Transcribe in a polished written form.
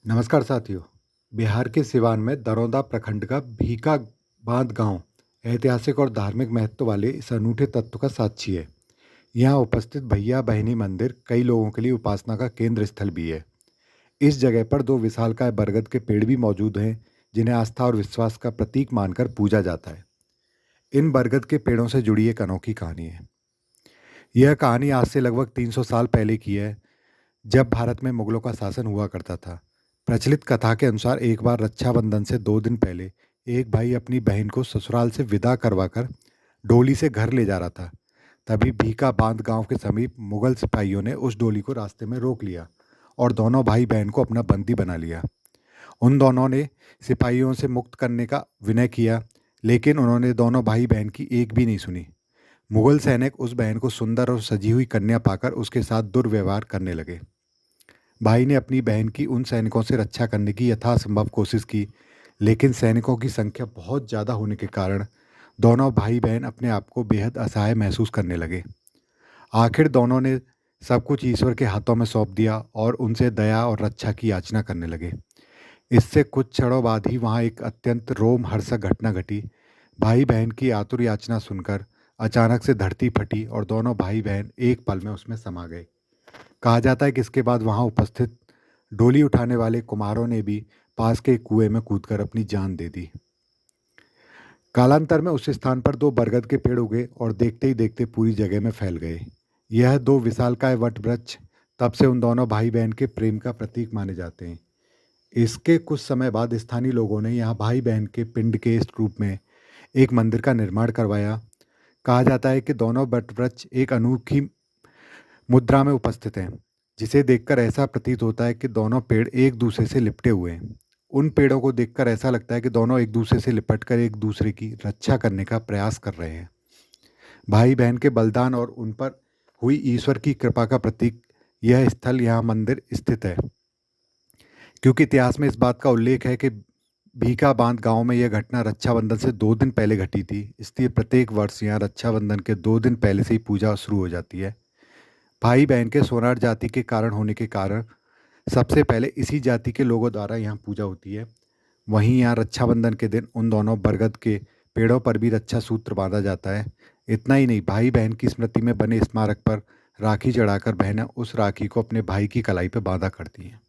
नमस्कार साथियों। बिहार के सिवान में दरौंदा प्रखंड का भीका बांध गांव ऐतिहासिक और धार्मिक महत्व वाले इस अनूठे तत्व का साक्षी है। यहाँ उपस्थित भैया बहनी मंदिर कई लोगों के लिए उपासना का केंद्र स्थल भी है। इस जगह पर दो विशालकाय बरगद के पेड़ भी मौजूद हैं, जिन्हें आस्था और विश्वास का प्रतीक मानकर पूजा जाता है। इन बरगद के पेड़ों से जुड़ी एक अनोखी कहानी है। यह कहानी आज से लगभग 300 साल पहले की है, जब भारत में मुगलों का शासन हुआ करता था। प्रचलित कथा के अनुसार एक बार रक्षाबंधन से 2 दिन पहले एक भाई अपनी बहन को ससुराल से विदा करवाकर डोली से घर ले जा रहा था। तभी भीका बांध गांव के समीप मुगल सिपाहियों ने उस डोली को रास्ते में रोक लिया और दोनों भाई बहन को अपना बंदी बना लिया। उन दोनों ने सिपाहियों से मुक्त करने का विनय किया, लेकिन उन्होंने दोनों भाई बहन की एक भी नहीं सुनी। मुगल सैनिक उस बहन को सुंदर और सजी हुई कन्या पाकर उसके साथ दुर्व्यवहार करने लगे। भाई ने अपनी बहन की उन सैनिकों से रक्षा करने की यथासंभव कोशिश की, लेकिन सैनिकों की संख्या बहुत ज़्यादा होने के कारण दोनों भाई बहन अपने आप को बेहद असहाय महसूस करने लगे। आखिर दोनों ने सब कुछ ईश्वर के हाथों में सौंप दिया और उनसे दया और रक्षा की याचना करने लगे। इससे कुछ क्षणों बाद ही वहाँ एक अत्यंत रोमहर्षक घटना घटी। भाई बहन की आतुर याचना सुनकर अचानक से धरती फटी और दोनों भाई बहन एक पल में उसमें समा गए। कहा जाता है कि इसके बाद वहां उपस्थित डोली उठाने वाले कुम्हारों ने भी पास के एक कुएं में कूदकर अपनी जान दे दी। कालांतर में उस स्थान पर दो बरगद के पेड़ उगे और देखते ही देखते पूरी जगह में फैल गए। यह दो विशालकाय वट वृक्ष तब से उन दोनों भाई बहन के प्रेम का प्रतीक माने जाते हैं। इसके कुछ समय बाद स्थानीय लोगों ने यहाँ भाई बहन के पिंड के इस रूप में एक मंदिर का निर्माण करवाया। कहा जाता है कि दोनों वट वृक्ष एक अनोखी मुद्रा में उपस्थित हैं, जिसे देखकर ऐसा प्रतीत होता है कि दोनों पेड़ एक दूसरे से लिपटे हुए हैं। उन पेड़ों को देखकर ऐसा लगता है कि दोनों एक दूसरे से लिपटकर एक दूसरे की रक्षा करने का प्रयास कर रहे हैं। भाई बहन के बलिदान और उन पर हुई ईश्वर की कृपा का प्रतीक यह स्थल, यह मंदिर स्थित है। क्योंकि इतिहास में इस बात का उल्लेख है कि भीका बांध गांव में यह घटना रक्षाबंधन से 2 दिन पहले घटी थी, इसलिए प्रत्येक वर्ष यहाँ रक्षाबंधन के 2 दिन पहले से ही पूजा शुरू हो जाती है। भाई बहन के सोनार जाति के कारण होने के कारण सबसे पहले इसी जाति के लोगों द्वारा यहाँ पूजा होती है। वहीं यहाँ रक्षाबंधन के दिन उन दोनों बरगद के पेड़ों पर भी रक्षा सूत्र बांधा जाता है। इतना ही नहीं, भाई बहन की स्मृति में बने स्मारक पर राखी चढ़ाकर बहनें उस राखी को अपने भाई की कलाई पर बांधा करती हैं।